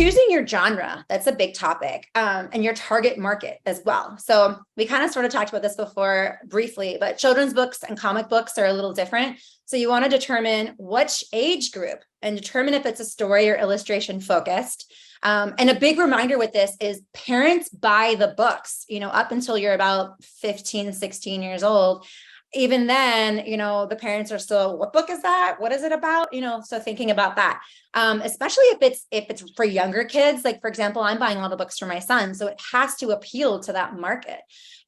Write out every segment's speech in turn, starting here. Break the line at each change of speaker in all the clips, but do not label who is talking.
choosing your genre, that's a big topic, and your target market as well. So we kind of sort of talked about this before briefly, but children's books and comic books are a little different. So you want to determine which age group and determine if it's a story or illustration focused. And a big reminder with this is parents buy the books, up until you're about 15, 16 years old. Even then, the parents are still, what book is that? What is it about? So thinking about that, especially if it's for younger kids, like, for example, I'm buying all the books for my son, so it has to appeal to that market.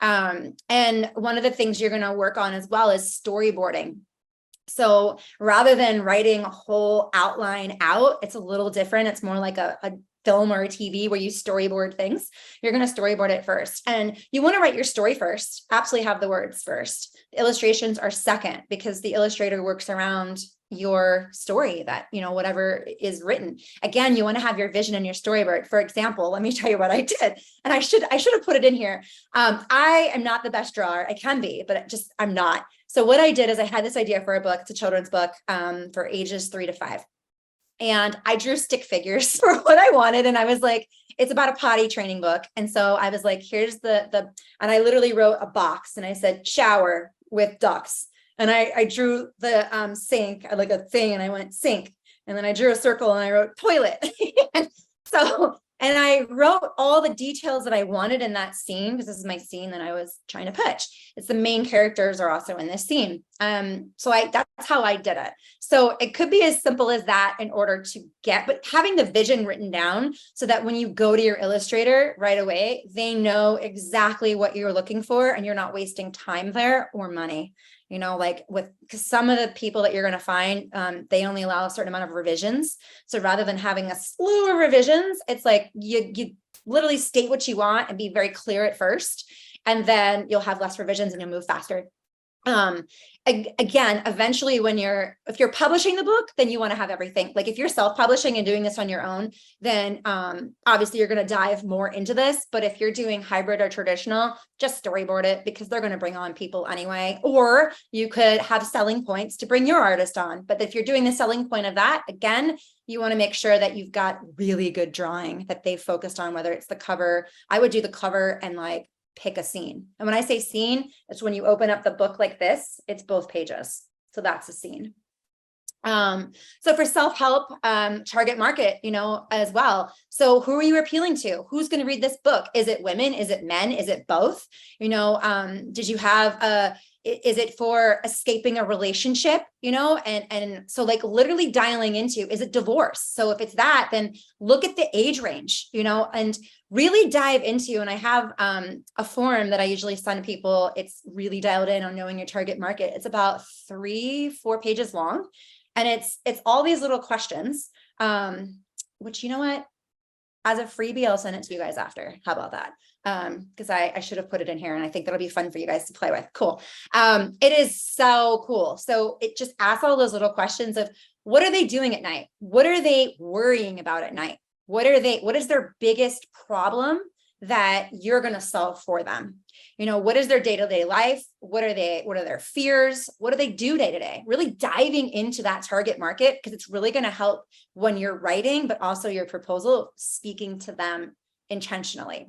And one of the things you're going to work on as well is storyboarding. So rather than writing a whole outline out, it's a little different. It's more like a film or a TV where you storyboard things. You're going to storyboard it first. And you want to write your story first. Absolutely have the words first. The illustrations are second, because the illustrator works around your story, that, whatever is written. Again, you want to have your vision in your storyboard. For example, let me tell you what I did. And I should have put it in here. I am not the best drawer. I can be, but I'm not. So what I did is I had this idea for a book. It's a children's book for ages 3 to 5. And I drew stick figures for what I wanted. And I was like, it's about a potty training book. And so I was like, here's and I literally wrote a box and I said, shower with ducks. And I drew the sink, like a thing, and I went sink. And then I drew a circle and I wrote toilet. And I wrote all the details that I wanted in that scene, because this is my scene that I was trying to pitch. It's the main characters are also in this scene. So that's how I did it. So it could be as simple as that in order to but having the vision written down so that when you go to your illustrator right away, they know exactly what you're looking for and you're not wasting time there or money. Because some of the people that you're going to find, they only allow a certain amount of revisions. So rather than having a slew of revisions, it's like you literally state what you want and be very clear at first, and then you'll have less revisions and you'll move faster. Again, eventually if you're publishing the book, then you want to have everything. Like if you're self-publishing and doing this on your own, then obviously you're going to dive more into this. But if you're doing hybrid or traditional, just storyboard it, because they're going to bring on people anyway. Or you could have selling points to bring your artist on. But if you're doing the selling point of that, again, you want to make sure that you've got really good drawing that they've focused on, whether it's the cover. I would do the cover and pick a scene. And when I say scene, it's when you open up the book like this, it's both pages. So that's a scene. So for self-help, target market, as well. So who are you appealing to? Who's going to read this book? Is it women? Is it men? Is it both? Did you have is it for escaping a relationship, and so literally dialing into, is it divorce? So if it's that, then look at the age range, and really dive into, and I have a form that I usually send people. It's really dialed in on knowing your target market. It's about 3-4 pages long. And it's all these little questions, which, as a freebie, I'll send it to you guys after. How about that? Because I should have put it in here, and I think that'll be fun for you guys to play with. Cool. It is so cool. So it just asks all those little questions of, what are they doing at night? What are they worrying about at night? What is their biggest problem that you're going to solve for them? What is their day-to-day life? What are their fears? What do they do day to day? Really diving into that target market, because it's really going to help when you're writing, but also your proposal, speaking to them intentionally.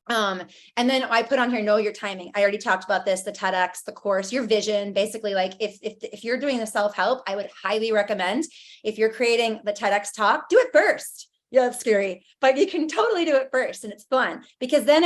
And then I put on here, know your timing. I already talked about this, the TEDx, the course, your vision. Basically, if you're doing the self-help, I would highly recommend, if you're creating the TEDx talk, do it first. Yeah, it's scary, but you can totally do it first, and it's fun, because then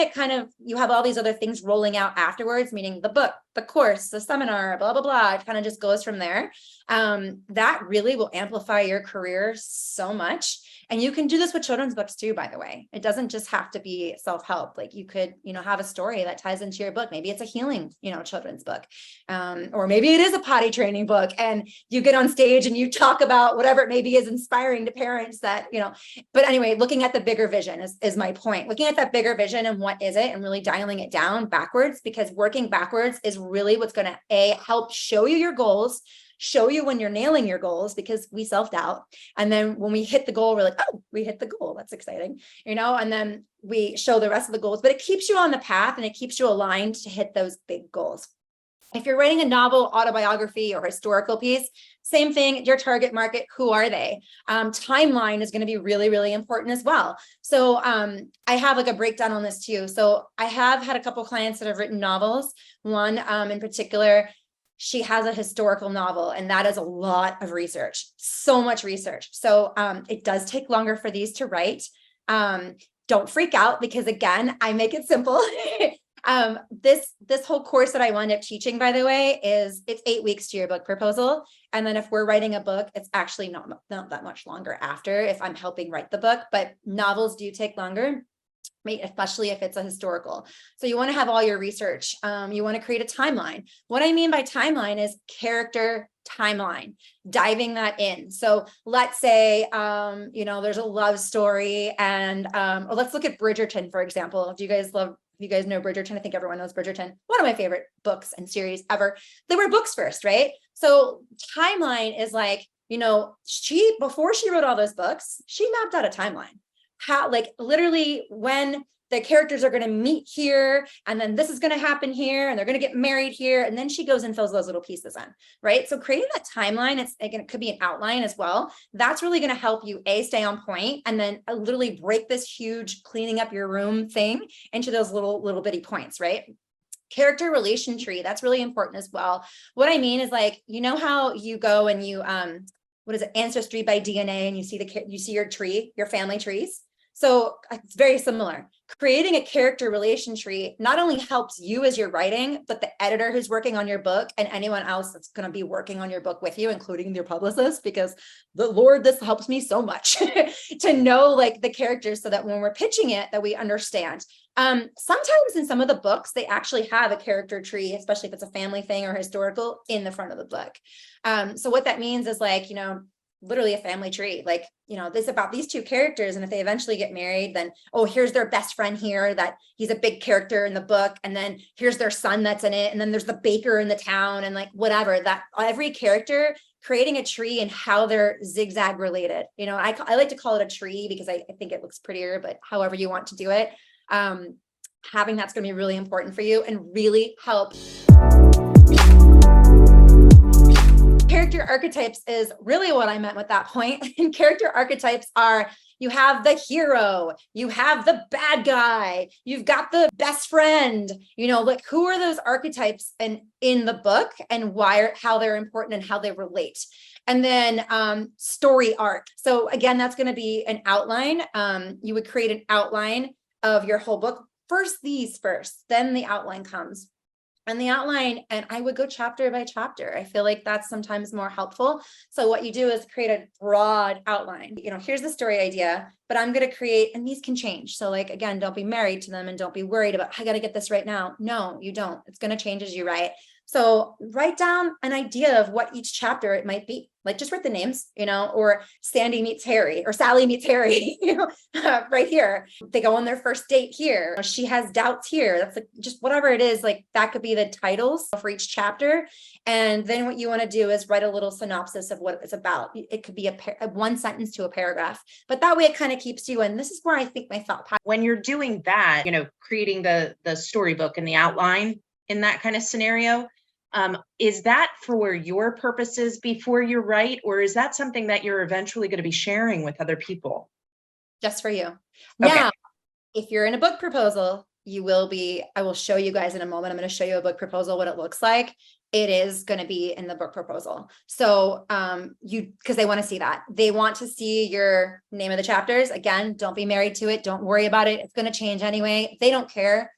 you have all these other things rolling out afterwards, meaning the book, the course, the seminar, blah, blah, blah. It kind of just goes from there. That really will amplify your career so much. And you can do this with children's books too, by the way. It doesn't just have to be self-help. Like you could, have a story that ties into your book. Maybe it's a healing, children's book. Or maybe it is a potty training book, and you get on stage and you talk about whatever it maybe is inspiring to parents that, but anyway, looking at the bigger vision is my point. Looking at that bigger vision and what is it, and really dialing it down backwards, because working backwards is really what's going to help show you your goals, show you when you're nailing your goals, because we self-doubt. And then when we hit the goal, we're like, oh, we hit the goal. That's exciting, and then we show the rest of the goals, but it keeps you on the path and it keeps you aligned to hit those big goals. If you're writing a novel, autobiography, or historical piece, same thing, your target market, who are they? Timeline is going to be really, really important as well. So I have like a breakdown on this too. So I have had a couple clients that have written novels. One in particular, she has a historical novel, and that is a lot of research, so much research. So it does take longer for these to write. Don't freak out, because again, I make it simple. This whole course that I wound up teaching, by the way, it's 8 weeks to your book proposal. And then if we're writing a book, it's actually not that much longer after, if I'm helping write the book, but novels do take longer, especially if it's a historical. So you want to have all your research. You want to create a timeline. What I mean by timeline is character timeline, diving that in. So let's say, there's a love story, and let's look at Bridgerton, for example. If you guys know Bridgerton, I think everyone knows Bridgerton, one of my favorite books and series ever. They were books first, right? So timeline is like, before she wrote all those books, she mapped out a timeline. How, like, literally when the characters are going to meet here, and then this is going to happen here, and they're going to get married here, and then she goes and fills those little pieces in, right? So creating that timeline, it could be an outline as well. That's really going to help you stay on point, and then literally break this huge cleaning up your room thing into those little bitty points, right? Character relation tree, that's really important as well. What I mean is, like, how you go and you what is it, ancestry by DNA, and you see your tree, your family trees. So it's very similar. Creating a character relation tree not only helps you as you're writing, but the editor who's working on your book and anyone else that's going to be working on your book with you, including your publicist, because the Lord, this helps me so much to know, like, the characters, so that when we're pitching it, that we understand. Sometimes in some of the books, they actually have a character tree, especially if it's a family thing or historical, in the front of the book. So what that means is, like, literally a family tree, like, this about these two characters, and if they eventually get married, then, oh, here's their best friend here, that he's a big character in the book, and then here's their son that's in it, and then there's the baker in the town, and like whatever, that every character, creating a tree and how they're zigzag related. I like to call it a tree because I think it looks prettier, but however you want to do it, having that's going to be really important for you and really help. Character archetypes is really what I meant with that point. And character archetypes are, you have the hero, you have the bad guy, you've got the best friend, like, who are those archetypes in the book, and how they're important and how they relate. And then story arc. So again, that's going to be an outline. You would create an outline of your whole book. First, then the outline comes. And the outline, and I would go chapter by chapter. I feel like that's sometimes more helpful. So what you do is create a broad outline. Here's the story idea, but I'm going to create, and these can change. So, like, again, don't be married to them, and don't be worried about, I got to get this right now. No, you don't. It's going to change as you write. So write down an idea of what each chapter it might be. Like, just write the names, or Sandy meets Harry, or Sally meets Harry, right here. They go on their first date here. She has doubts here. That's like, just whatever it is, like, that could be the titles for each chapter. And then what you want to do is write a little synopsis of what it's about. It could be a one sentence to a paragraph, but that way it kind of keeps you in. This is where I think my thought pattern.
When you're doing that, creating the storybook and the outline in that kind of scenario, is that for your purposes before you write, or is that something that you're eventually going to be sharing with other people?
Just for you.
Okay.
Now, if you're in a book proposal, I will show you guys in a moment. I'm going to show you a book proposal, what it looks like. It is going to be in the book proposal. So because they want to see that. They want to see your name of the chapters. Again, don't be married to it. Don't worry about it. It's going to change anyway. They don't care.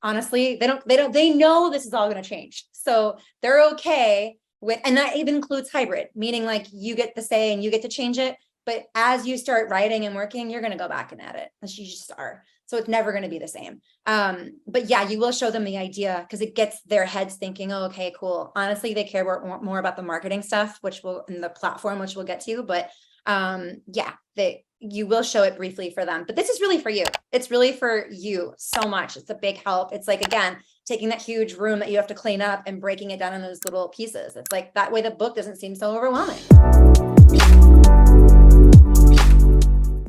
Honestly, they know this is all going to change. So they're okay with, and that even includes hybrid, meaning, like, you get the say and you get to change it. But as you start writing and working, you're going to go back and edit, as you just are. So it's never going to be the same. But yeah, you will show them the idea, because it gets their heads thinking, oh, okay, cool. Honestly, they care more about the marketing stuff, in the platform, which we'll get to. But yeah, you will show it briefly for them, but this is really for you. It's really for you so much. It's a big help. It's like, again, taking that huge room that you have to clean up and breaking it down in those little pieces. It's like, that way the book doesn't seem so overwhelming.